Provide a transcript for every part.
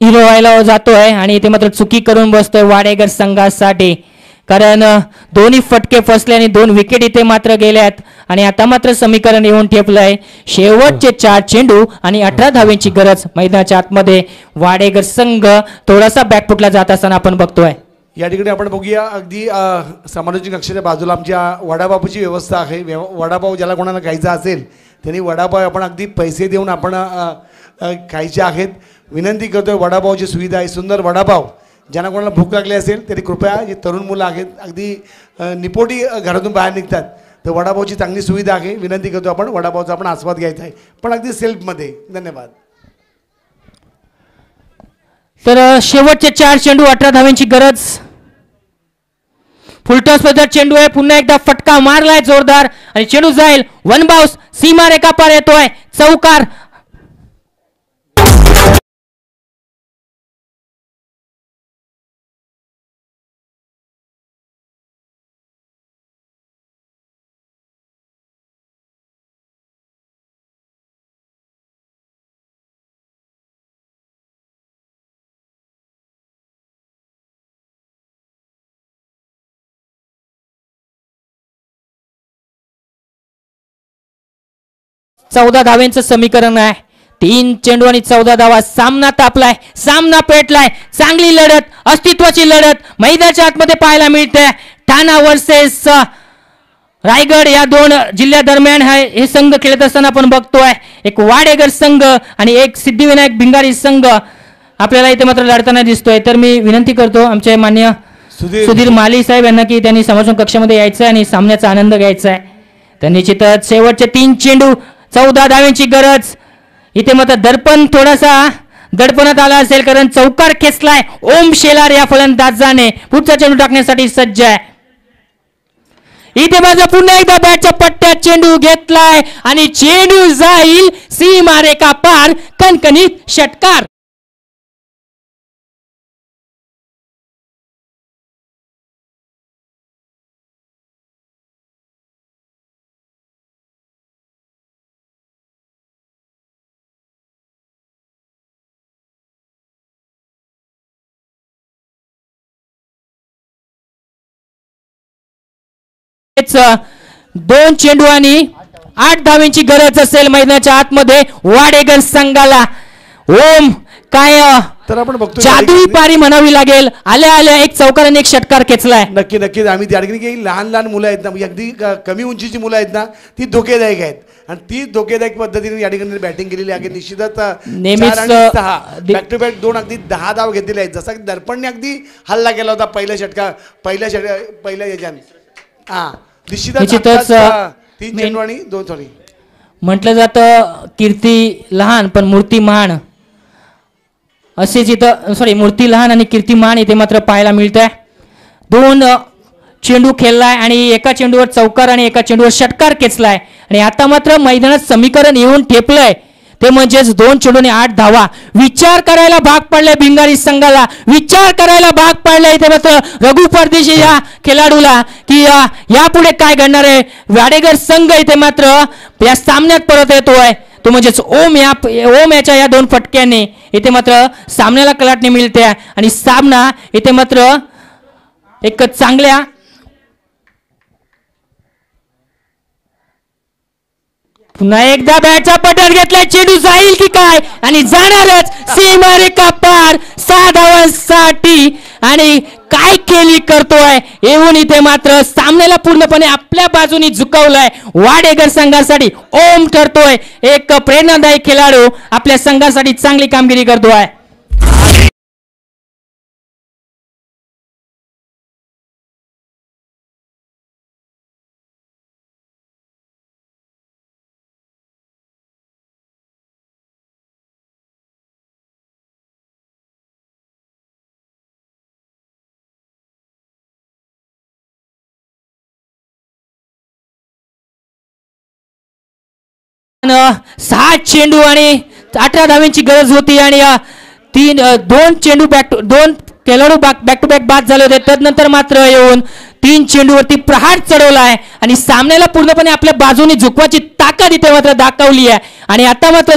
Hero व्हायला जातोय आणि इथे मात्र चुकी करून बसतोय वाडेकर संघासाठी, कारण दोन्ही फटके फसले आणि 2 विकेट इथे मात्र गेल्यात आणि आता मात्र समीकरण येऊन ठेपलंय. शेवटचे 4 चेंडू आणि 18 धावेंची गरज. मैदानाच्या आतमध्ये वाडेकर संघ थोडासा बॅकफुटला जात असताना आपण बघतोय. या ठिकाणी आपण बघूया अगदी सामाजिक कक्षाच्या बाजूला आमच्या वडापावची व्यवस्था आहे. वडापाव ज्याला कोणाला खायचा असेल त्यांनी वडापाव आपण अगदी पैसे देऊन आपण खायचे आहेत. विनंती करतोय, वडापावची सुविधा आहे, सुंदर वडापाव. ज्यांना कोणाला भूक लागली असेल तरी कृपया, जे तरुण मुलं आहेत अगदी निपोटी घरातून बाहेर निघतात, तर वडापावची चांगली सुविधा आहे. विनंती करतो आपण वडापावचा आपण आस्वाद घ्यायचा आहे, पण अगदी सेल्फमध्ये. धन्यवाद. तर शेवटचे 4 चेंडू 18 धावेंची गरज. फुलटॉस पद्धत चेंडू आहे. पुन्हा एकदा फटका मारलाय जोरदार आणि चेंडू जाईल वन बाउन्स. सीमा रेखा पार येतोय, चौकार. चौदा धावेंचं समीकरण आहे. 3 चेंडू आणि 14 धावा. सामना तापलाय, सामना पेटलाय. चांगली लढत, अस्तित्वाची लढत मैदानाच्या आतमध्ये पाहायला मिळते. ठाणा वर्सेस रायगड या 2 जिल्ह्यादरम्यान हे संघ खेळत असताना आपण बघतोय. एक वाडेकर संघ आणि एक सिद्धिविनायक भिंगारी संघ आपल्याला इथे मात्र लढताना दिसतोय. तर मी विनंती करतो आमचे मान्य सुधीर माली साहेब यांना की त्यांनी समोरच्या कक्षामध्ये यायचं आणि सामन्याचा आनंद घ्यायचा आहे. तर निश्चितच शेवटचे 3 चेंडू 14 धावेंची गरज. इथे मात्र दर्पण थोडासा दडपणात आला असेल, कारण चौकार खेचलाय ओम शेलार या फलंदाजाने. पुढचा चेंडू टाकण्यासाठी सज्ज आहे. इथे मात्र पुन्हा एकदा बॅटच्या पट्ट्यात चेंडू घेतलाय आणि चेंडू जाईल सीमा रेखा पार. कणकणीत षटकार. दोन चेंडू आणि 8 धावेंची गरज असेल मैदानाच्या आतमध्ये वाडेकर संघाला. ओम काय तर आपण बघतो जादुई पारी म्हणावी लागेल. आल्या आल्या एक चौकार आणि एक षटकार खेचलाय. नक्की नक्कीच आम्ही त्या ठिकाणी काही लहान लहान मुलं आहेत ना, अगदी कमी उंचीची मुलं आहेत ना, ती धोकेदायक आहेत आणि ती धोकेदायक पद्धतीने या ठिकाणी बॅटिंग केलेली आहे. निश्चितच नेहमीच बॅक टू बॅक 2 अगदी 10 धाव घेतलेले आहेत. जसा की दर्पणने अगदी हल्ला केला होता पहिल्या याच्याने. हा निश्चितच 3 चेंडू आणि 2 सॉरी. म्हटलं जातं कीर्ती लहान पण मूर्ती महान, असेच इथं सॉरी मूर्ती लहान आणि कीर्ती महान इथे मात्र पाहायला मिळतंय. 2 चेंडू खेळलाय आणि एका चेंडूवर चौकार आणि एका चेंडूवर षटकार खेचलाय आणि आता मात्र मैदानात समीकरण येऊन ठेपलंय. ते म्हणजेच 2 चेंडूने 8 धावा. विचार करायला भाग पडलाय भिंगारी संघाला, विचार करायला भाग पडलाय इथे मात्र रघु परदेशी या खेळाडूला की यापुढे काय घडणार आहे. वाडेकर संघ इथे मात्र या सामन्यात परत येतोय. तो म्हणजेच ओम याच्या या 2 फटक्याने इथे मात्र सामन्याला कलाटणी मिळते आणि सामना इथे मात्र एक चांगल्या पुन्हा एकदा बॅटचा पटल घेतलाय. चेंडू जाईल की काय आणि जाणारच सीमा रेखा पार 6 धावांसाठी. आणि काय केली करतोय येऊन इथे मात्र सामन्याला पूर्णपणे आपल्या बाजूनी झुकवलाय. वाडेकर संघासाठी ओम ठरतोय एक प्रेरणादायी खेळाडू, आपल्या संघासाठी चांगली कामगिरी करतोय. सहा चेंडू आणि 18 धावेंची गरज होती आणि 2 चेंडू 2 खेळाडू बॅक टू बॅक बाद झाले होते. त्यानंतर मात्र येऊन 3 चेंडूवरती प्रहार चढवलाय आणि सामन्याला पूर्णपणे आपल्या बाजूने झुकवायची ताकद इथे मात्र दाखवली आहे. आणि आता मात्र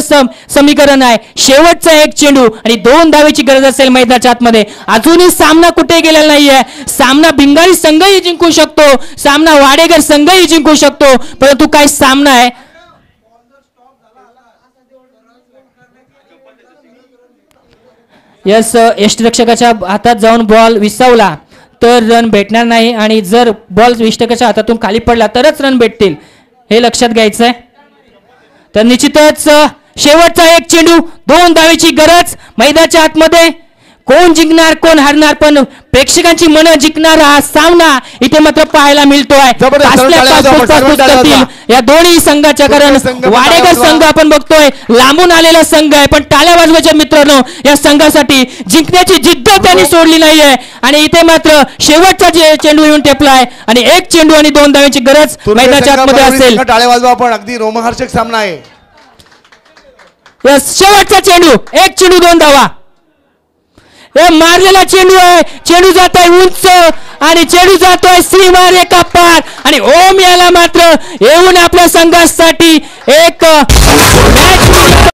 समीकरण आहे शेवटचा 1 चेंडू आणि 2 धावेची गरज असेल मैदानाच्या आतमध्ये. अजूनही सामना कुठे गेलेला नाहीये. सामना भिंगारी संघही जिंकू शकतो, सामना वाडेकर संघही जिंकू शकतो, परंतु काय सामना आहे. यस, यष्टिरक्षकाच्या हातात जाऊन बॉल विसावला तर रन भेटणार नाही आणि जर बॉल यष्टिरक्षकाच्या हातातून खाली पडला तरच रन भेटतील, हे लक्षात घ्यायचं आहे. तर निश्चितच शेवटचा 1 चेंडू 2 धावेची गरज. मैदानाच्या आतमध्ये कोण जिंकणार कोण हारणार, पण प्रेक्षकांची मनं जिंकणारा हा सामना इथे मात्र पाहायला मिळतोय या दोन्ही संघाच्या. कारण वाडेकर संघ आपण बघतोय लांबून आलेला संघ आहे, पण टाळ्या वाजवायच्या मित्रांनो या संघासाठी जिंकण्याची जिद्द त्यांनी सोडली नाहीये. आणि इथे मात्र शेवटचा चेंडू येऊन टेपलाय आणि 1 चेंडू आणि 2 धावेची गरज मैदानाच्या आतमध्ये असेल. टाळ्या वाजवा, पण अगदी रोमहर्षक सामना आहे. यस, शेवटचा चेंडू 1 चेंडू 2 धावा. हे मारलेला चेंडू आहे, चेंडू जात आहे उंच आणि चेंडू जातोय सीमा रेखा पार आणि ओम याला मात्र येऊन आपल्या संघासाठी एक मॅच